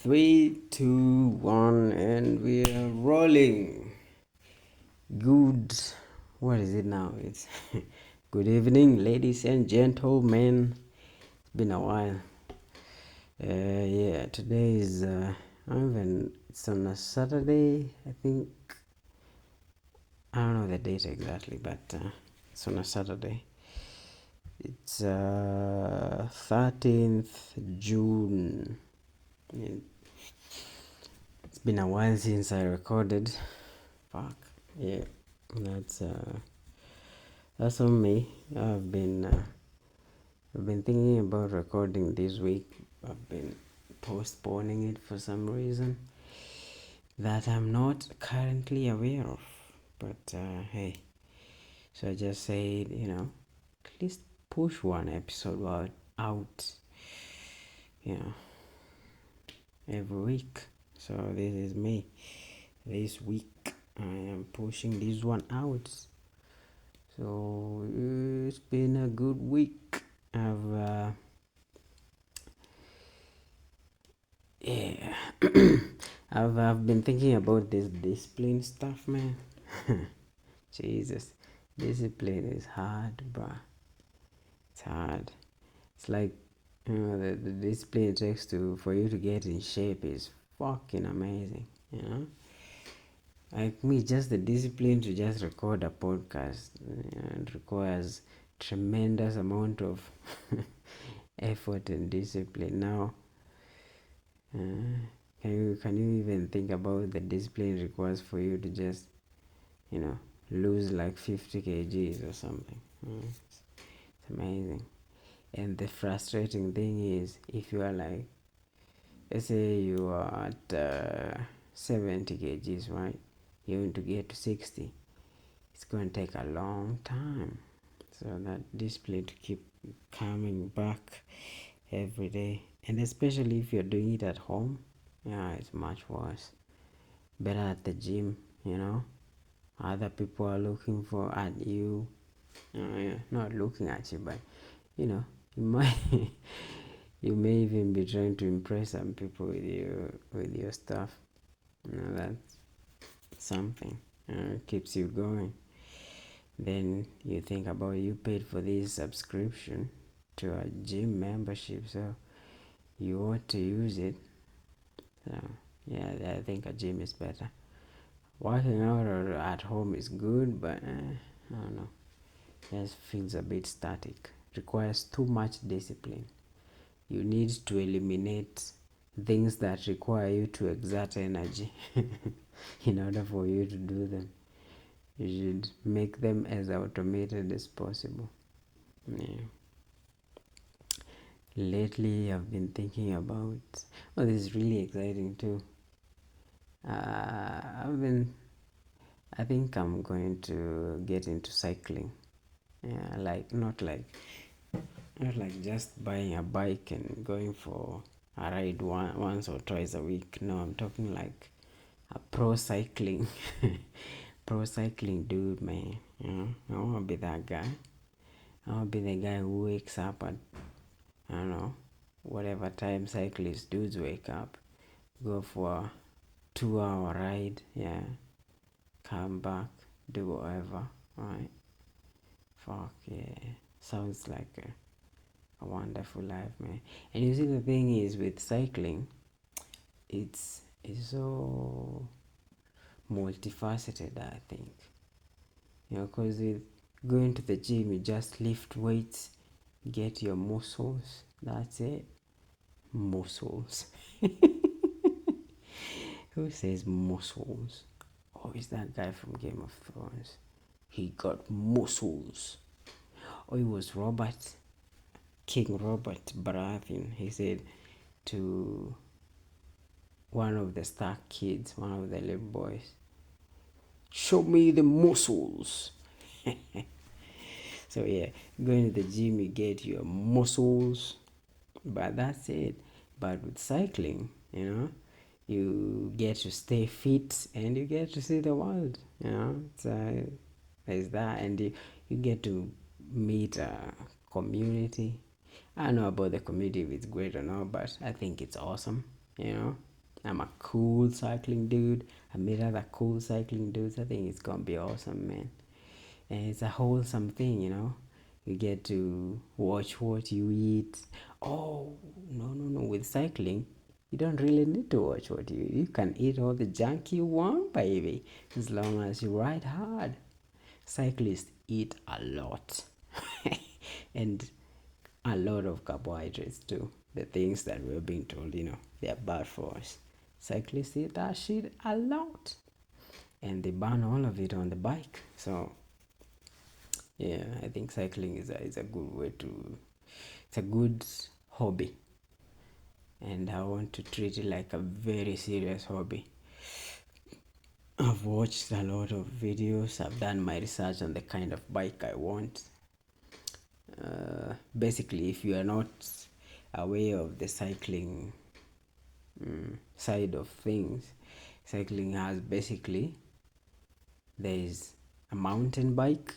Three, two, one, and we are rolling. Good. What is it now? It's good evening, ladies and gentlemen. It's been a while. Yeah, today is it's on a Saturday. I think I don't know the date exactly, but it's on a Saturday. It's 13th June. It's been a while since I recorded. Fuck. Yeah, that's on me. I've been thinking about recording this week. I've been postponing it for some reason that I'm not currently aware of. But hey, so I just said, at least push one episode out, you know, every week. So this is me. This week I am pushing this one out. So it's been a good week. Yeah, I've been thinking about this discipline stuff, man. Jesus, discipline is hard, bruh. It's hard. It's like the discipline it takes for you to get in shape is fucking amazing. Like me, just the discipline to just record a podcast it requires tremendous amount of effort and discipline. Now, can you even think about the discipline it requires for you to just lose like 50 kgs or something? It's amazing. And the frustrating thing is, if you are like, let's say you are at 70 kgs, right? You want to get to 60. It's going to take a long time. So that discipline to keep coming back every day, and especially if you're doing it at home, yeah, it's much worse. Better at the gym, other people are looking at you, not looking at you, but you might you may even be trying to impress some people with your stuff. That's something. Keeps you going. Then you think about, you paid for this subscription to a gym membership, so you ought to use it. So yeah, I think a gym is better. Working out or at home is good, but I don't know. Just feels a bit static. Requires too much discipline. You need to eliminate things that require you to exert energy in order for you to do them. You should make them as automated as possible. Yeah. Lately, I've been thinking about. Oh, this is really exciting too. I think I'm going to get into cycling. Yeah, not like just buying a bike and going for a ride once or twice a week. No, I'm talking like a pro cycling, pro cycling dude, man. I want to be that guy. I want to be the guy who wakes up at, I don't know, whatever time cyclists dudes wake up, go for a 2 hour ride, yeah, come back, do whatever, right? Fuck yeah, sounds like a wonderful life, man. And you see, the thing is with cycling, it's so multifaceted, I think. Because with going to the gym, you just lift weights, get your muscles. That's it. Muscles. Who says muscles? Oh, is that guy from Game of Thrones? He got muscles. Oh, it was King Robert Baratheon. He said to one of the Stark kids, one of the little boys, "Show me the muscles." So yeah, going to the gym, you get your muscles, but that's it. But with cycling, you get to stay fit and you get to see the world. So there's that, and you get to meet a community. I don't know about the community, if it's great or not, but I think it's awesome. I'm a cool cycling dude. I meet other cool cycling dudes. I think it's gonna be awesome, man. And it's a wholesome thing, you know. You get to watch what you eat. Oh, no. With cycling, you don't really need to watch what you eat. You can eat all the junk you want, baby, as long as you ride hard. Cyclists eat a lot and a lot of carbohydrates too. The things that we're being told, they're bad for us. Cyclists eat that shit a lot and they burn all of it on the bike. So yeah, I think cycling is a good way to, it's a good hobby, and I want to treat it like a very serious hobby. I've watched a lot of videos, I've done my research on the kind of bike I want. Basically, if you are not aware of the cycling side of things, cycling has basically, there is a mountain bike,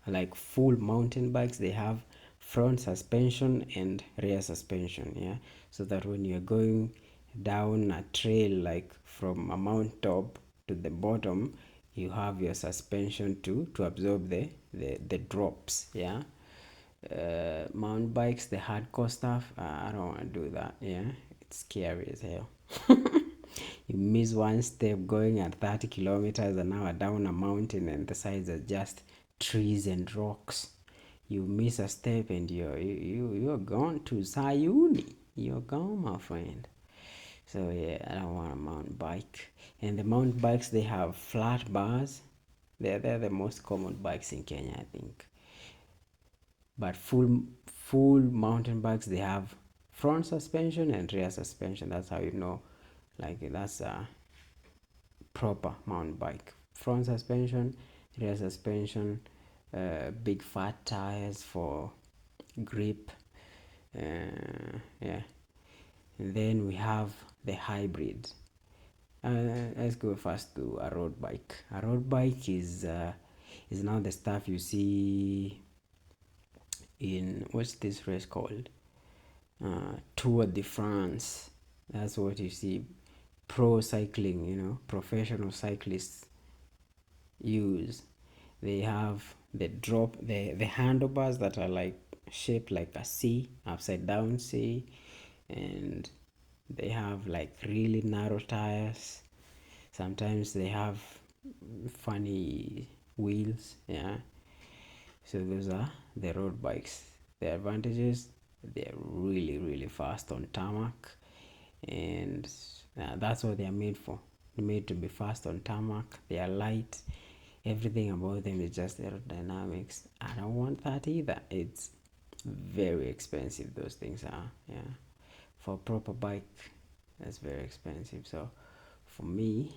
like full mountain bikes. They have front suspension and rear suspension, yeah, so that when you're going down a trail, like from a mount top to the bottom, you have your suspension to absorb the drops, yeah. Mountain bikes, the hardcore stuff, I don't want to do that, yeah. It's scary as hell. You miss one step going at 30 kilometers an hour down a mountain and the sides are just trees and rocks. You miss a step and you're gone to Sayuni. You're gone, my friend. So yeah, I don't want a mountain bike. And the mountain bikes, they have flat bars. They're the most common bikes in Kenya, I think. But full mountain bikes, they have front suspension and rear suspension. That's how you know, like, that's a proper mountain bike. Front suspension, rear suspension, big fat tires for grip, yeah. And then we have the hybrid. Let's go first to a road bike. A road bike is now the stuff you see in, what's this race called, Tour de France. That's what you see pro cycling, professional cyclists use. They have the handlebars that are like shaped like a C, upside down C, and they have like really narrow tires. Sometimes they have funny wheels, yeah. So those are the road bikes. The advantages, they're really fast on tarmac, and that's what they're made for. They're made to be fast on tarmac. They are light. Everything about them is just aerodynamics. I don't want that either. It's very expensive, those things are, yeah. For a proper bike, that's very expensive. So for me,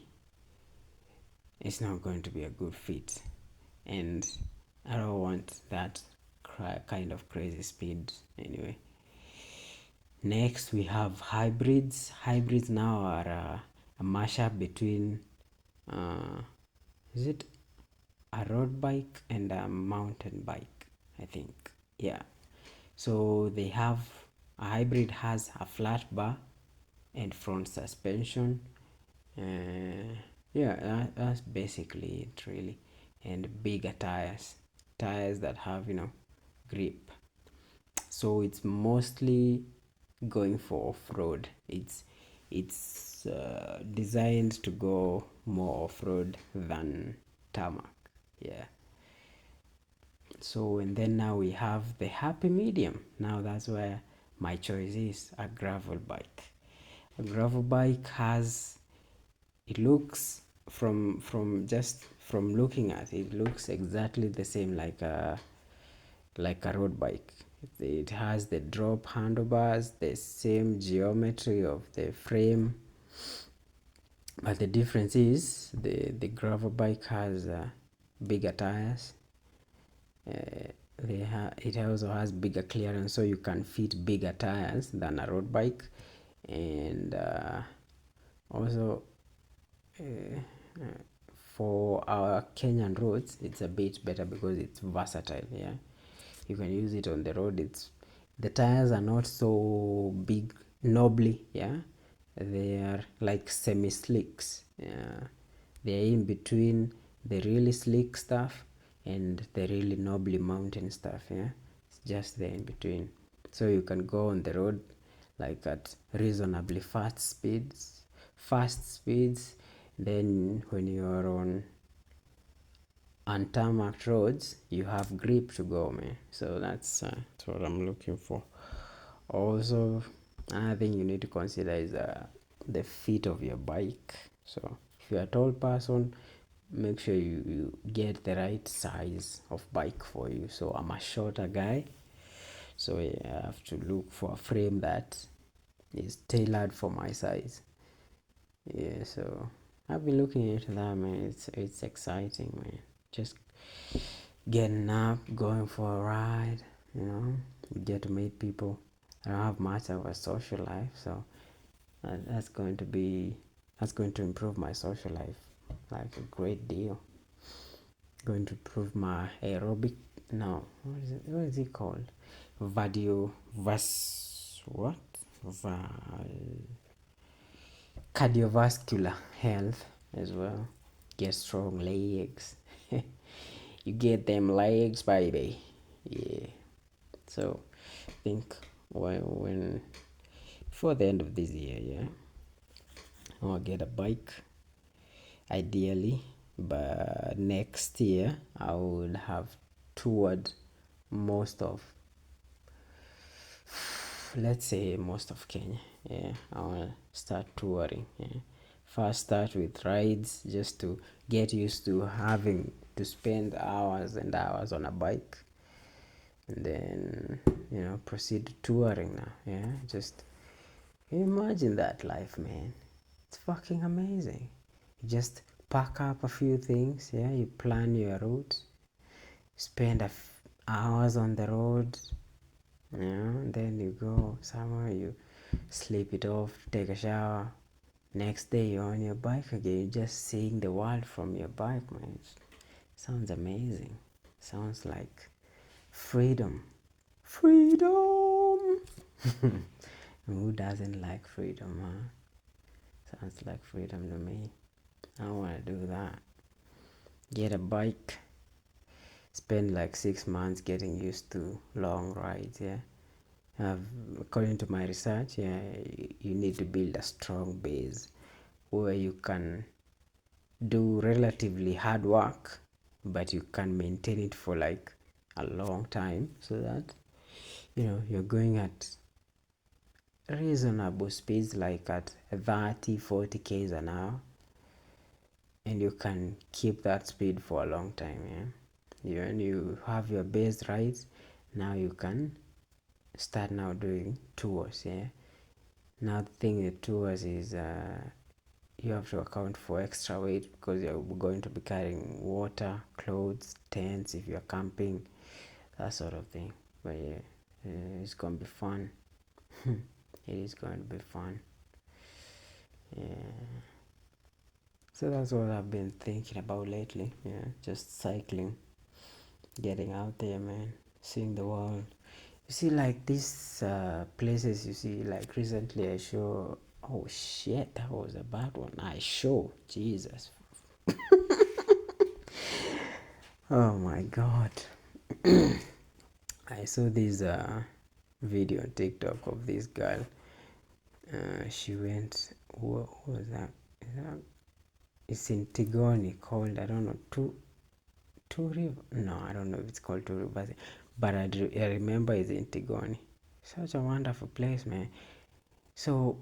it's not going to be a good fit, and I don't want that kind of crazy speed anyway. Next, we have hybrids. Hybrids now are a mashup between, is it a road bike and a mountain bike, I think, yeah. So they have, a hybrid has a flat bar and front suspension, yeah, that's basically it really, and bigger tires that have, grip. So it's mostly going for off-road. It's designed to go more off-road than tarmac, yeah. So, and then now we have the happy medium. Now that's where my choice is, a gravel bike. A gravel bike has, it looks, from looking at it, looks exactly the same like a road bike. It has the drop handlebars, the same geometry of the frame, but the difference is the gravel bike has bigger tires. It also has bigger clearance, so you can fit bigger tires than a road bike, and also for our Kenyan roads, it's a bit better because it's versatile, yeah. You can use it on the road. The tires are not so big, knobbly, yeah. They are like semi slicks. They're in between the really slick stuff and the really knobbly mountain stuff. Yeah, it's just there in between. So you can go on the road like at reasonably fast speeds. Then when you're on tarmac roads, you have grip to go, man. So that's what I'm looking for. Also, another thing you need to consider is the fit of your bike. So if you're a tall person, make sure you get the right size of bike for you. So I'm a shorter guy, so I have to look for a frame that is tailored for my size. Yeah, so I've been looking into that, man. It's exciting, man. Just getting up, going for a ride, you know, you get to meet people. I don't have much of a social life, so that's going to improve my social life like a great deal. Going to improve my aerobic. No, what is it called? Vadio vas what? Cardiovascular health as well. Get strong legs. You get them legs, baby. Yeah. So I think when before the end of this year, yeah, I'll get a bike ideally, but next year I would have toured most of, let's say, most of Kenya. Yeah, I want to start touring. Yeah. First start with rides just to get used to having to spend hours and hours on a bike, and then proceed to touring now. Yeah, just imagine that life, man. It's fucking amazing. You just pack up a few things. Yeah, you plan your route, spend hours on the road. Yeah, and then you go somewhere, you sleep it off, take a shower. Next day you're on your bike again. You're just seeing the world from your bike, man. Sounds amazing. Sounds like freedom. Freedom! Who doesn't like freedom, huh? Sounds like freedom to me. I want to do that. Get a bike. Spend like 6 months getting used to long rides, yeah. According to my research, yeah, you need to build a strong base where you can do relatively hard work, but you can maintain it for like a long time, so that you're going at reasonable speeds, like at 30-40 k's an hour, and you can keep that speed for a long time. Yeah, when you have your base right, now you can start now doing tours. Yeah, now the thing with tours is you have to account for extra weight because you're going to be carrying water, clothes, tents if you're camping, that sort of thing. But yeah, it's gonna be fun. It is going to be fun. Yeah. So that's what I've been thinking about lately. Yeah, just cycling, getting out there, man, seeing the world. You see, like these places. You see, like recently I show. Oh shit, that was a bad one. I show Jesus. Oh my god. I saw this video on TikTok of this girl. She went. What was that? It's in Tigoni, called, I don't know, two river. No, I don't know if it's called Two Rivers, but I remember it's in Tigoni. Such a wonderful place, man. So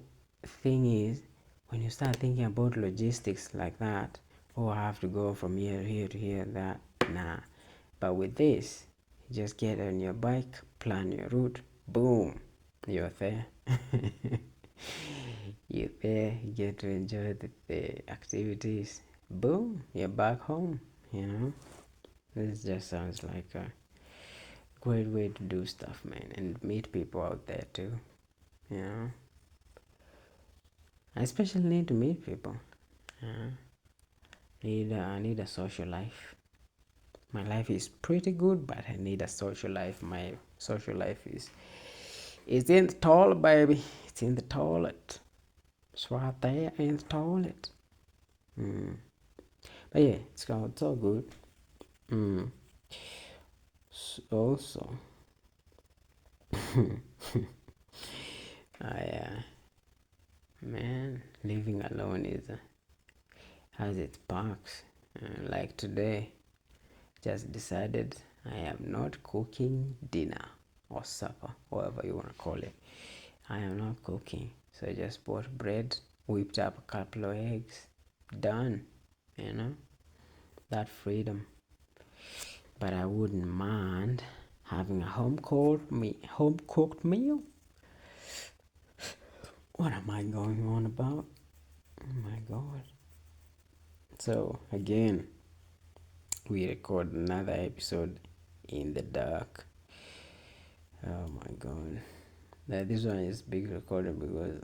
thing is, when you start thinking about logistics like that, oh, I have to go from here to here, that, nah. But with this, you just get on your bike, plan your route, boom, you're there. You're there, you get to enjoy the activities, boom, you're back home. This just sounds like a great way to do stuff, man, and meet people out there too. you know I especially need to meet people. I need a social life. My life is pretty good, but I need a social life. My social life is in the toilet, baby. It's in the toilet. It's right there in the toilet. Mm. But yeah, it's all good. Mm. Also, I man, living alone is has its perks. Like today, just decided I am not cooking dinner or supper, whatever you want to call it. I am not cooking, so I just bought bread, whipped up a couple of eggs, done. You know, that freedom. But I wouldn't mind having a home cooked meal. What am I going on about? Oh my god. So again, we record another episode in the dark. Oh my god. Now, this one is big recording because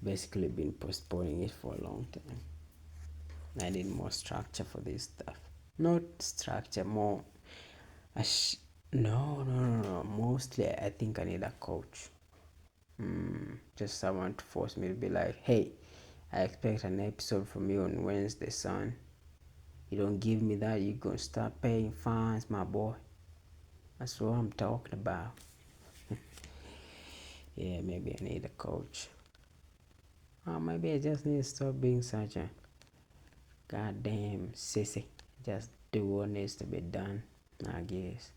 basically been postponing it for a long time. I need more structure for this stuff. Not structure, more a no. Mostly I think I need a coach. Just someone to force me to be like, hey, I expect an episode from you on Wednesday, son. You don't give me that, you gonna start paying fines, my boy. That's what I'm talking about. Yeah, maybe I need a coach. Or maybe I just need to stop being such a goddamn sissy. Just do what needs to be done, I guess.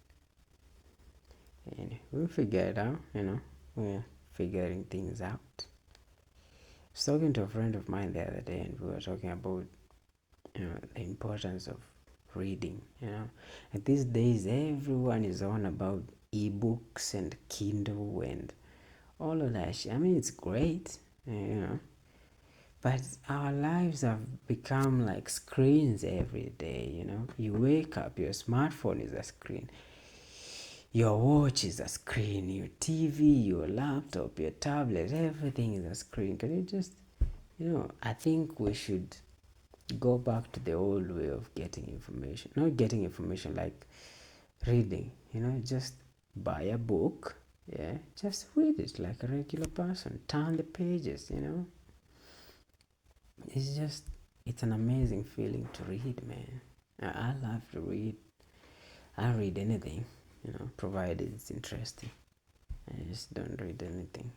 And we'll figure it out, We're figuring things out. I was talking to a friend of mine the other day, and we were talking about, the importance of reading. And these days, everyone is on about ebooks and Kindle and all of that shit. I mean, it's great, but our lives have become like screens every day. You wake up, your smartphone is a screen, your watch is a screen, your TV, your laptop, your tablet, everything is a screen. Can you just, I think we should go back to the old way of getting information. Not getting information like reading, just buy a book, yeah, just read it like a regular person, turn the pages. It's an amazing feeling to read, man. I love to read. I'll read anything, provided it's interesting. I just don't read anything.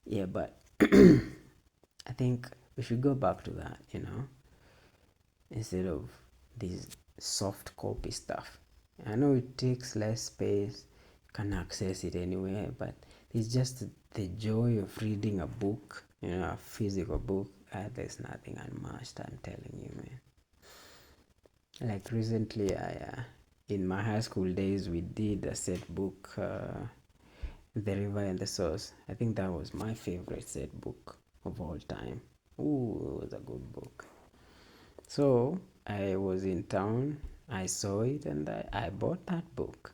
Yeah, but I think we should go back to that, instead of this soft copy stuff. I know it takes less space, you can access it anywhere, but it's just the joy of reading a book, a physical book. There's nothing unmatched, I'm telling you, man. Like recently, in my high school days, we did a set book, The River and the Source. I think that was my favorite set book of all time. Ooh, it was a good book. So I was in town, I saw it, and I bought that book.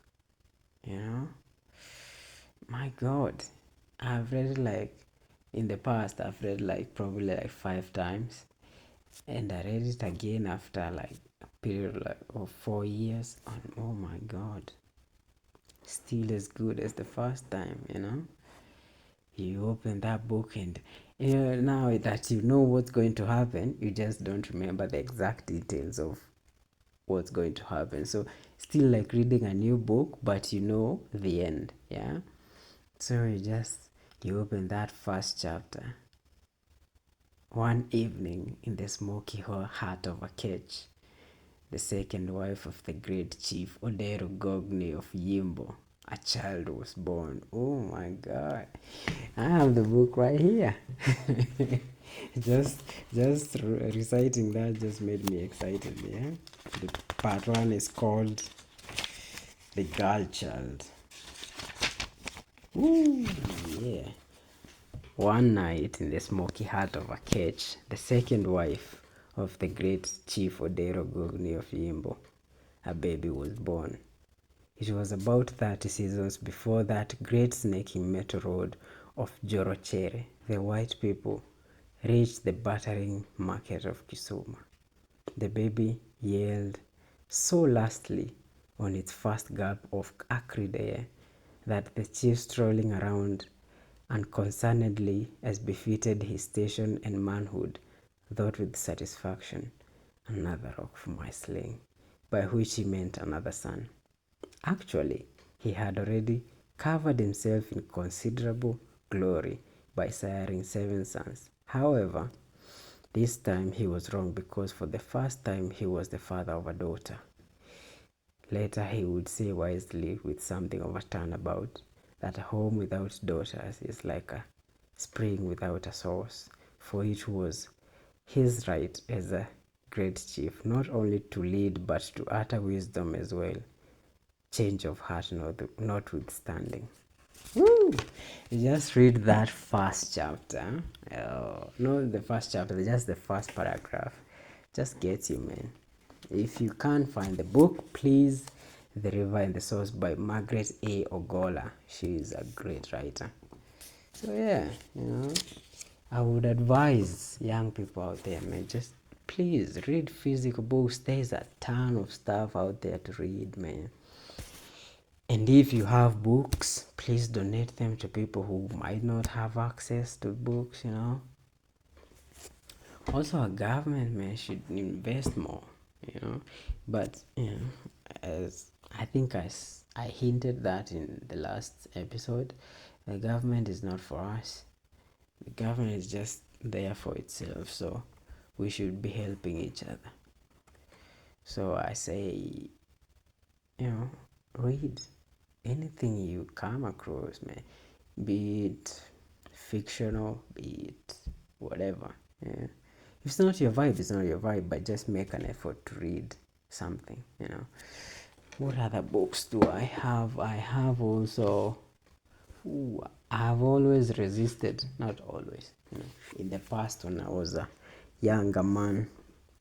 My God, I've read it like in the past, I've read like probably like 5 times, and I read it again after like a period like of 4 years, and oh my God, still as good as the first time. You open that book and now that you know what's going to happen, you just don't remember the exact details of what's going to happen. So still like reading a new book, but you know the end. Yeah. So you open that first chapter one evening in the smoky heart of Akech, the second wife of the great chief Odero Gogni of Yimbo. A child was born. Oh my God. I have the book right here. just reciting that just made me excited, yeah. The part one is called The Girl Child. Ooh, yeah. One night in the smoky heart of Akech, the second wife of the great chief Odero Gogni of Yimbo, a baby was born. It was about 30 seasons before that great snaking metal road of Jorochere, the white people reached the battering market of Kisumu. The baby yelled so lustily on its first gulp of acrid air that the chief strolling around unconcernedly as befitted his station and manhood, thought with satisfaction, "Another rock for my sling," by which he meant another son. Actually, he had already covered himself in considerable glory by siring 7 sons. However, this time he was wrong, because for the first time he was the father of a daughter. Later he would say wisely, with something of a turnabout, that a home without daughters is like a spring without a source, for it was his right as a great chief not only to lead but to utter wisdom as well, change of heart notwithstanding. Woo! You just read that first chapter. Oh, not the first chapter, just the first paragraph. Just gets you, man. If you can't find the book, please, The River and the Source by Margaret A. Ogola. She is a great writer. So yeah, I would advise young people out there, man, just please read physical books. There's a ton of stuff out there to read, man. And if you have books, please donate them to people who might not have access to books, Also, our government, man, should invest more, But, as I think I hinted that in the last episode, the government is not for us. The government is just there for itself, so we should be helping each other. So I say, read anything you come across, man, be it fictional, be it whatever. Yeah. If it's not your vibe, it's not your vibe, but just make an effort to read something. What other books do I have? I have also, I have always resisted, not always, in the past when I was a younger man,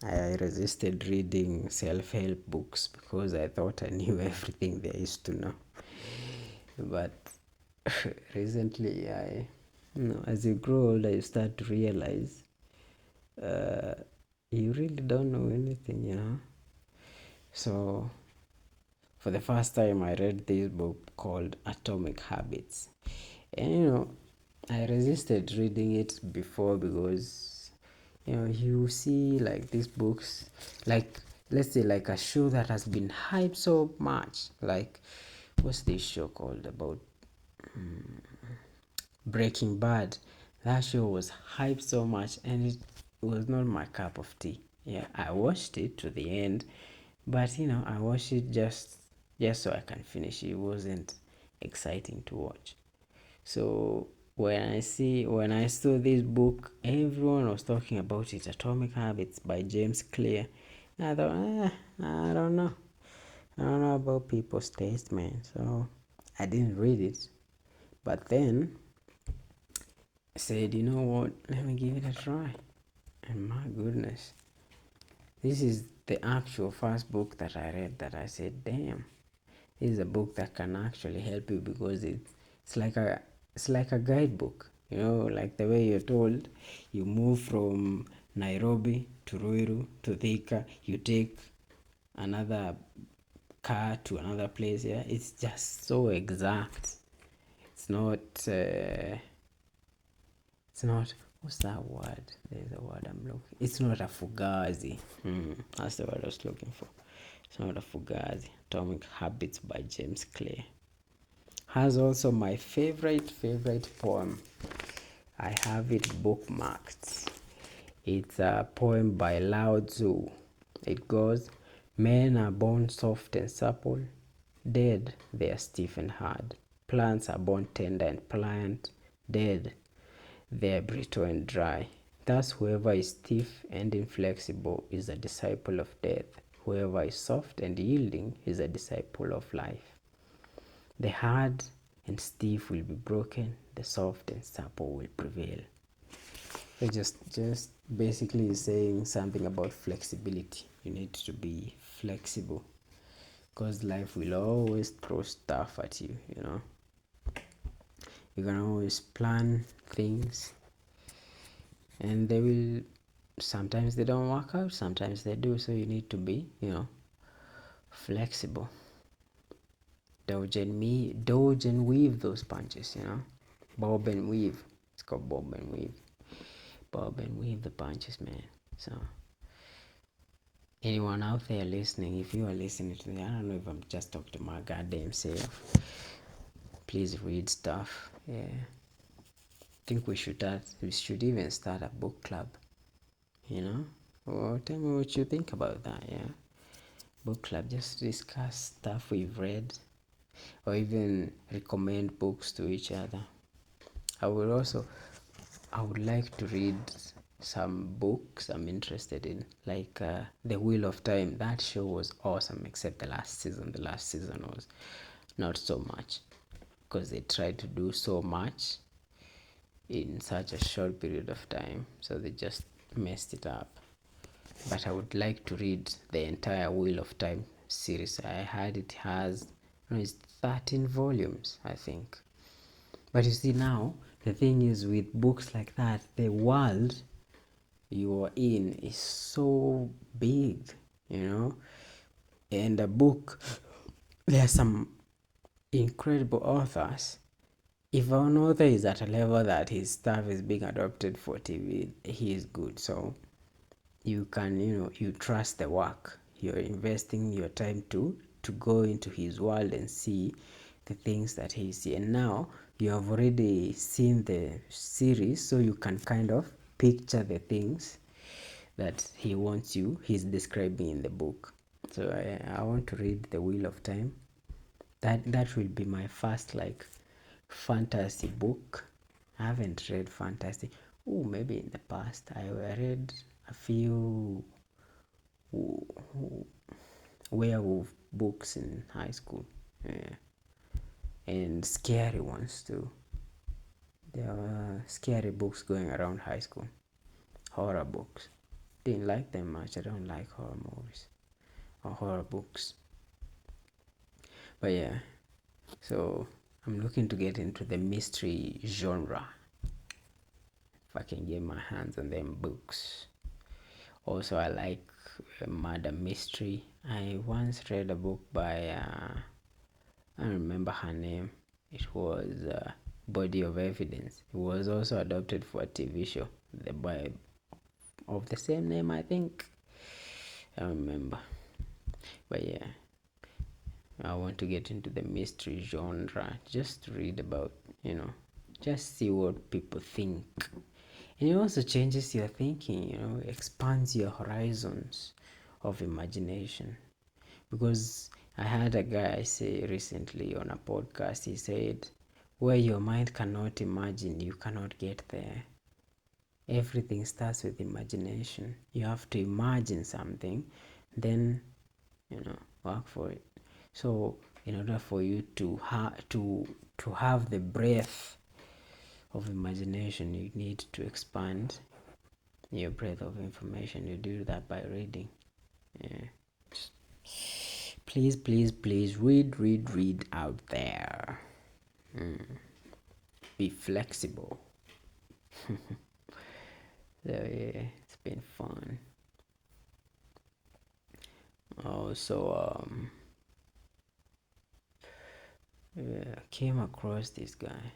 I resisted reading self-help books because I thought I knew everything there is to know. But recently, as you grow older, you start to realize you really don't know anything. So, for the first time, I read this book called Atomic Habits, and I resisted reading it before because you see like these books, like let's say like a show that has been hyped so much, like what's this show called about Breaking Bad. That show was hyped so much and it was not my cup of tea. Yeah, I watched it to the end, but I watched it just so I can finish it. It wasn't exciting to watch. So when I saw this book, everyone was talking about it, Atomic Habits by James Clear. And I thought, I don't know. I don't know about people's taste, man. So I didn't read it. But then I said, you know what? Let me give it a try. And my goodness, this is the actual first book that I read that I said, damn, this is a book that can actually help you, because it's like a guidebook. Like the way you're told, you move from Nairobi to Ruiru to Thika, you take another car to another place. Yeah, it's just so exact. It's not what's that word? There's a word I'm looking. It's not a fugazi. That's the word I was looking for. It's not a fugazi. Atomic Habits by James Clear has also my favorite poem. I have it bookmarked. It's a poem by Lao Tzu. It goes, "Men are born soft and supple, dead they are stiff and hard. Plants are born tender and pliant, dead they are brittle and dry. Thus whoever is stiff and inflexible is a disciple of death. Whoever is soft and yielding is a disciple of life. The hard and stiff will be broken, the soft and supple will prevail." So just basically saying something about flexibility. You need to be flexible because life will always throw stuff at you. You can always plan things and they will, sometimes they don't work out, sometimes they do, so you need to be flexible. Dodge and weave those punches. Bob and Weave. It's called Bob and Weave. Bob and Weave the Punches, man. So anyone out there listening, if you are listening to me, I don't know if I'm just talking to my goddamn self. Please read stuff. Yeah. I think we should even start a book club. You know? Well, tell me what you think about that, yeah. Book club, just discuss stuff we've read or even recommend books to each other. I would like to read some books I'm interested in, like The Wheel of Time. That show was awesome, except the last season. The last season was not so much because they tried to do so much in such a short period of time, so they just messed it up. But I would like to read the entire Wheel of Time series. I heard it has, it's 13 volumes, I think. But you see, now the thing is with books like that, the world you are in is so big, you know. And a book, there are some incredible authors. If an author is at a level that his stuff is being adopted for TV, he is good. So you can, you trust the work. You're investing your time to go into his world and see the things that he sees. And now you have already seen the series, so you can kind of picture the things that he's describing in the book. So I want to read The Wheel of Time. That will be my first like fantasy book. I haven't read fantasy. Oh, maybe in the past I read a few werewolf books in high school. Yeah. And scary ones too. There were scary books going around high school. Horror books. Didn't like them much. I don't like horror movies or horror books. But yeah, so I'm looking to get into the mystery genre. If I can get my hands on them books. Also, I like murder mystery. I once read a book by I don't remember her name. It was Body of Evidence. It was also adopted for a TV show. The boy of the same name, I think. I don't remember. But yeah, I want to get into the mystery genre. Just read about, just see what people think. And it also changes your thinking, expands your horizons of imagination. Because I had a guy say recently on a podcast, he said, where your mind cannot imagine, you cannot get there. Everything starts with imagination. You have to imagine something, then, work for it. So, in order for you to have the breadth of imagination, you need to expand your breadth of information. You do that by reading. Yeah. Please, please, please read out there. Be flexible. So yeah, it's been fun. Also, I came across this guy.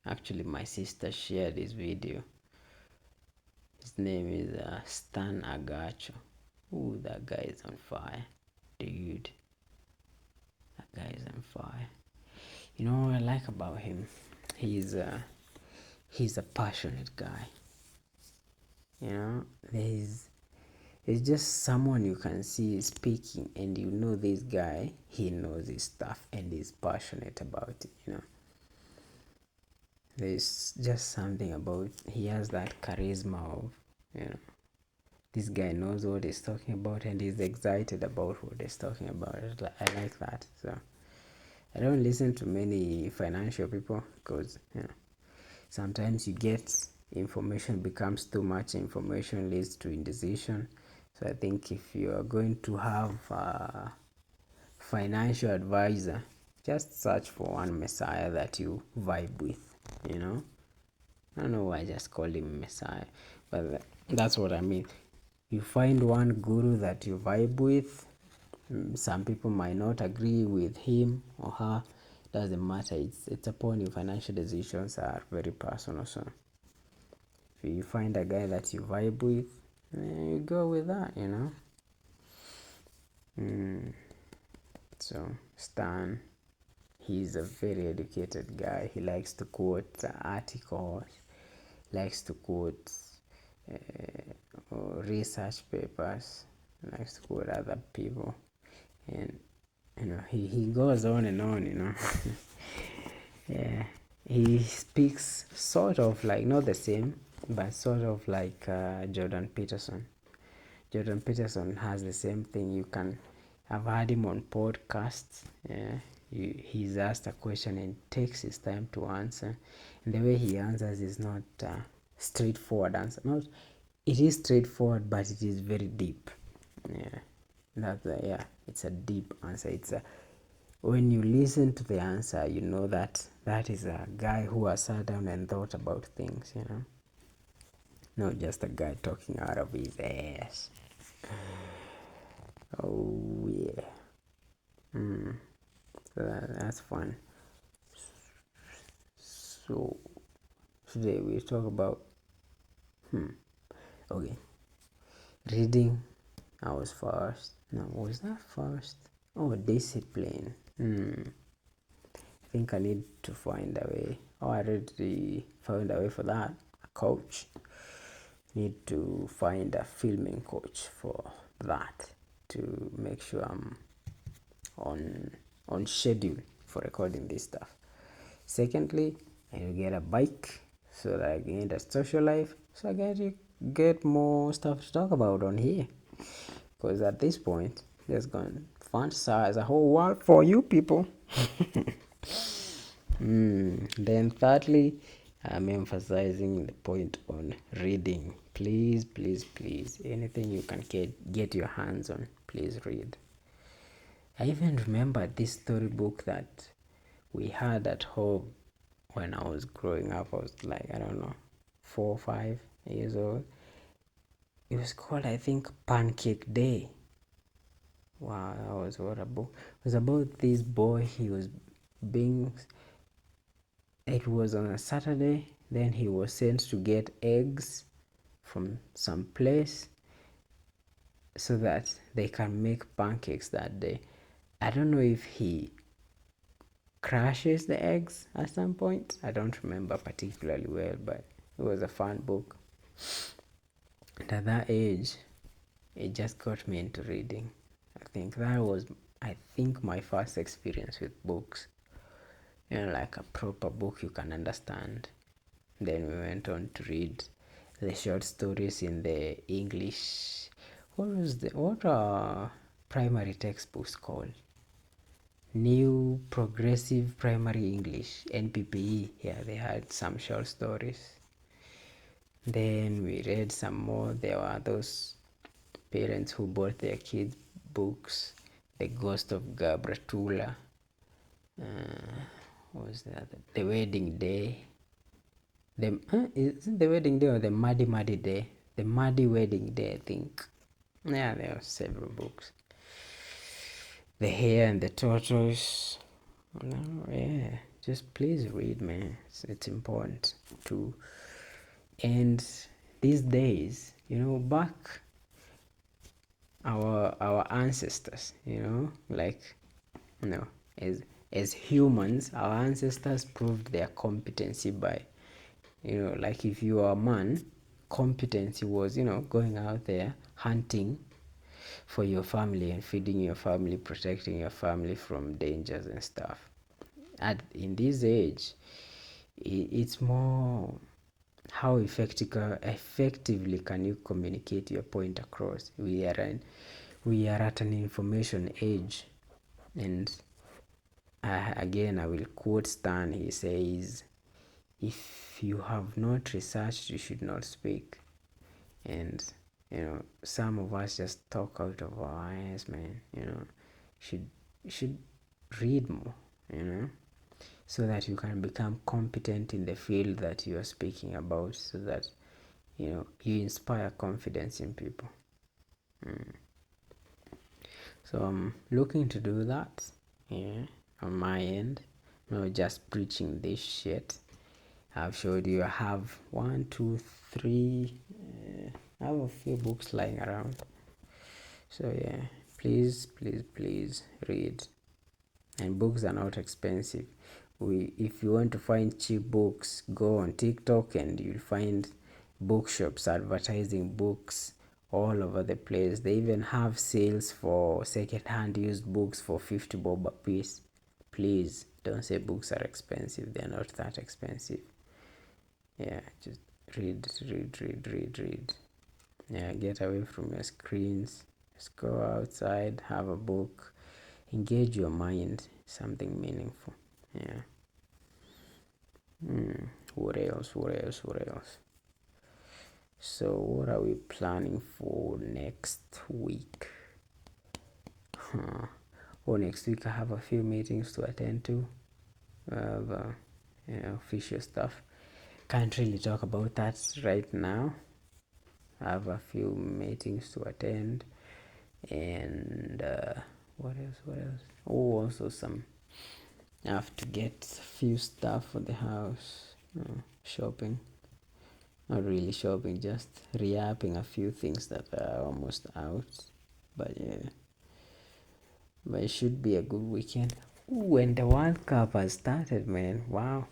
Actually, my sister shared this video. His name is Stan Agacho. Ooh, that guy is on fire, dude. That guy is on fire. You know what I like about him? He's a passionate guy. There's just someone you can see speaking, and this guy, he knows his stuff and is passionate about it. There's just something about, he has that charisma of, this guy knows what he's talking about and he's excited about what he's talking about. I like that. So I don't listen to many financial people because sometimes you get information, becomes too much information, leads to indecision. So I think if you are going to have a financial advisor, just search for one messiah that you vibe with. I don't know why I just called him messiah, but that's what I mean. You find one guru that you vibe with. Some people might not agree with him or her. doesn't matter. It's upon you. Financial decisions are very personal. So if you find a guy that you vibe with, you go with that, you know. So Stan, he's a very educated guy. He likes to quote articles, likes to quote research papers, likes to quote other people, and you know he goes on and on, you know. Yeah, he speaks sort of like not the same, but sort of like Jordan Peterson. Jordan Peterson has the same thing. You can have heard him on podcasts. Yeah, he's asked a question and takes his time to answer, and the way he answers is not straightforward answer. Not, it is straightforward, but it is very deep. Yeah, yeah, it's a deep answer. It's a, when you listen to the answer, you know that that is a guy who has sat down and thought about things. You know, not just a guy talking out of his ass. Oh yeah. That's fun. So today we talk about okay, reading. I was first. No, was that first? Oh, discipline. I think I need to find a way. Oh, I already found a way for that. A coach. Need to find a filming coach for that to make sure I'm on schedule for recording this stuff. Secondly, I need to get a bike so that I can get a social life, so I get more stuff to talk about on here. Because at this point, there's going to fantasize a whole world for you people. Then thirdly, I'm emphasizing the point on reading. Please, please, please, anything you can get your hands on, please read. I even remember this storybook that we had at home when I was growing up. I was like, I don't know, 4 or 5 years old. It was called, I think, Pancake Day. Wow, that was what a book. It was about this boy. He was being, it was on a Saturday, then he was sent to get eggs from some place so that they can make pancakes that day. I don't know if he crashes the eggs at some point. I don't remember particularly well, but it was a fun book. And at that age, it just got me into reading. I think my first experience with books. You know, like a proper book you can understand. Then we went on to read the short stories in the English. What are primary textbooks called? New Progressive Primary English, NPPE. Yeah, they had some short stories. Then we read some more. There were those parents who bought their kids books. The Ghost of Gabratula. What was the other? The Wedding Day. Is it the wedding day or the muddy day? The muddy wedding day, I think. Yeah, there are several books. The Hare and the Tortoise. No, yeah, just please read, man. It's important to. And these days, you know, back our ancestors, you know, like, you know, as humans, our ancestors proved their competency by, you know, like if you are a man, competency was, you know, going out there hunting for your family and feeding your family, protecting your family from dangers and stuff. In this age, it's more how effectively can you communicate your point across. We are at an information age, and again I will quote Stan. He says, if you have not researched, you should not speak. And you know, some of us just talk out of our eyes, man. You know, should should read more, you know, so that you can become competent in the field that you are speaking about, so that, you know, you inspire confidence in people. So I'm looking to do that, yeah, on my end. not just preaching this shit. I've showed you I have one, two, three. I have a few books lying around. So yeah, please, please, please read. And books are not expensive. If you want to find cheap books, go on TikTok and you'll find bookshops advertising books all over the place. They even have sales for second-hand used books for 50 bob a piece. Please don't say books are expensive. They're not that expensive. Yeah, just read, read, read, read, read. Yeah, get away from your screens. Just go outside, have a book, engage your mind, something meaningful. Yeah. What else? What else? What else? So, what are we planning for next week? Oh, next week I have a few meetings to attend to. I have official stuff. Can't really talk about that right now. I have a few meetings to attend, and what else? What else? Oh, also some. I have to get a few stuff for the house. Shopping. Not really shopping, just re-upping a few things that are almost out. But yeah, but it should be a good weekend. Ooh, and the World Cup has started, man. Wow.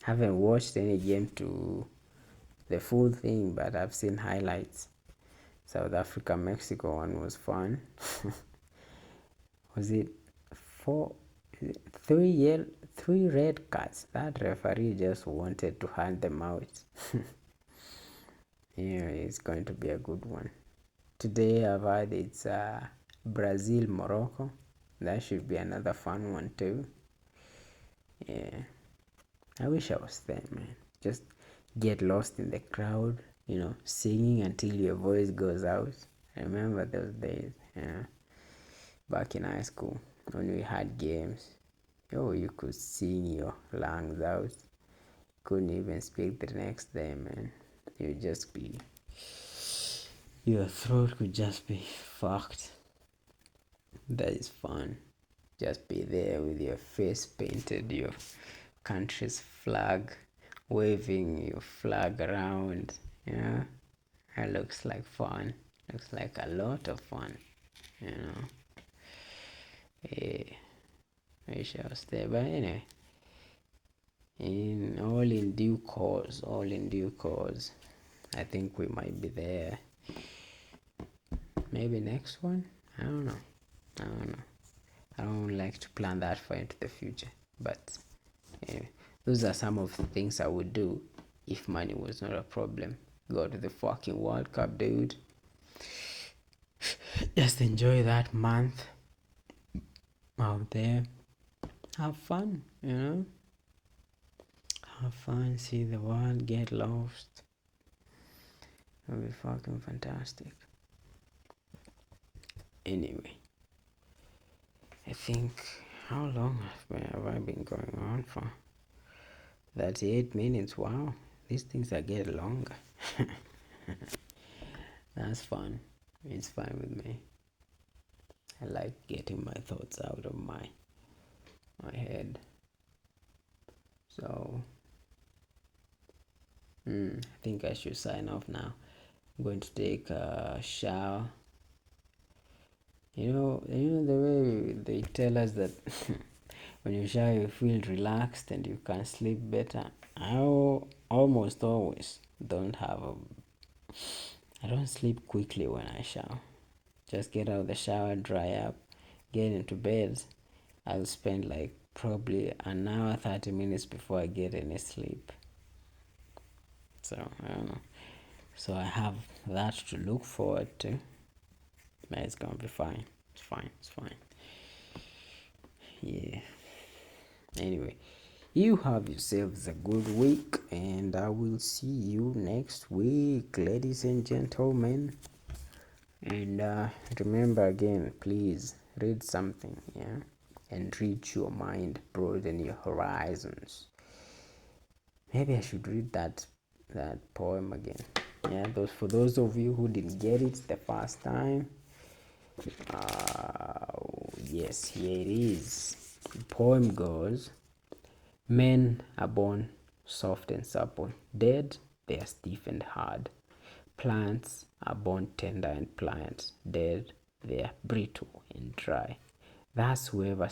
Haven't watched any game to the full thing, but I've seen highlights. South Africa Mexico one was fun. Was it four, three red cards? That referee just wanted to hand them out. Yeah, it's going to be a good one. Today I've heard it's Brazil Morocco. That should be another fun one too. Yeah, I wish I was there, man. Just get lost in the crowd, singing until your voice goes out. I remember those days. Yeah, back in high school when we had games. Oh, you could sing your lungs out. Couldn't even speak the next day, man. You'd just be, your throat could just be fucked. That is fun. Just be there with your face painted, your country's flag, waving your flag around. Yeah, it looks like fun. Looks like a lot of fun. Yeah, I wish I was there, but anyway, in due course, all in due course. I think we might be there. Maybe next one. I don't know. I don't like to plan that far into the future, but anyway, those are some of the things I would do if money was not a problem. Go to the fucking World Cup, dude. Just enjoy that month out there. Have fun, Have fun, see the world, get lost. It'll be fucking fantastic. Anyway, I think, how long have I been going on for? 38 minutes. Wow, these things are getting longer. That's fun. It's fine with me. I like getting my thoughts out of my head. So I think I should sign off now. I'm going to take a shower. You know the way they tell us that when you shower you feel relaxed and you can sleep better. I almost always I don't sleep quickly when I shower. Just get out of the shower, dry up, get into bed. I'll spend like probably an hour, 30 minutes before I get any sleep. So I don't know. So I have that to look forward to. But it's gonna be fine. It's fine. It's fine. Yeah. Anyway, you have yourselves a good week, and I will see you next week, ladies and gentlemen. And remember again, please read something, yeah, enrich your mind, broaden your horizons. Maybe I should read that poem again. Yeah, for those of you who didn't get it the first time. Yes, here it is. The poem goes: Men are born soft and supple. Dead, they are stiff and hard. Plants are born tender and pliant. Dead, they are brittle and dry. Thus, whoever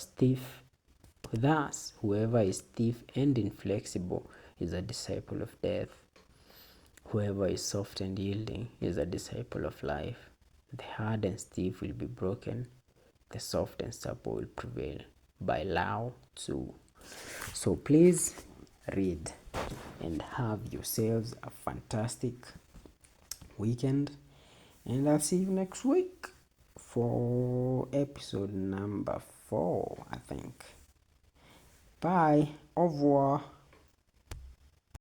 is stiff and inflexible is a disciple of death. Whoever is soft and yielding is a disciple of life. The hard and stiff will be broken. The soft and supple will prevail. By Lao Tzu. So please read and have yourselves a fantastic weekend. And I'll see you next week for episode number 4, I think. Bye. Au revoir.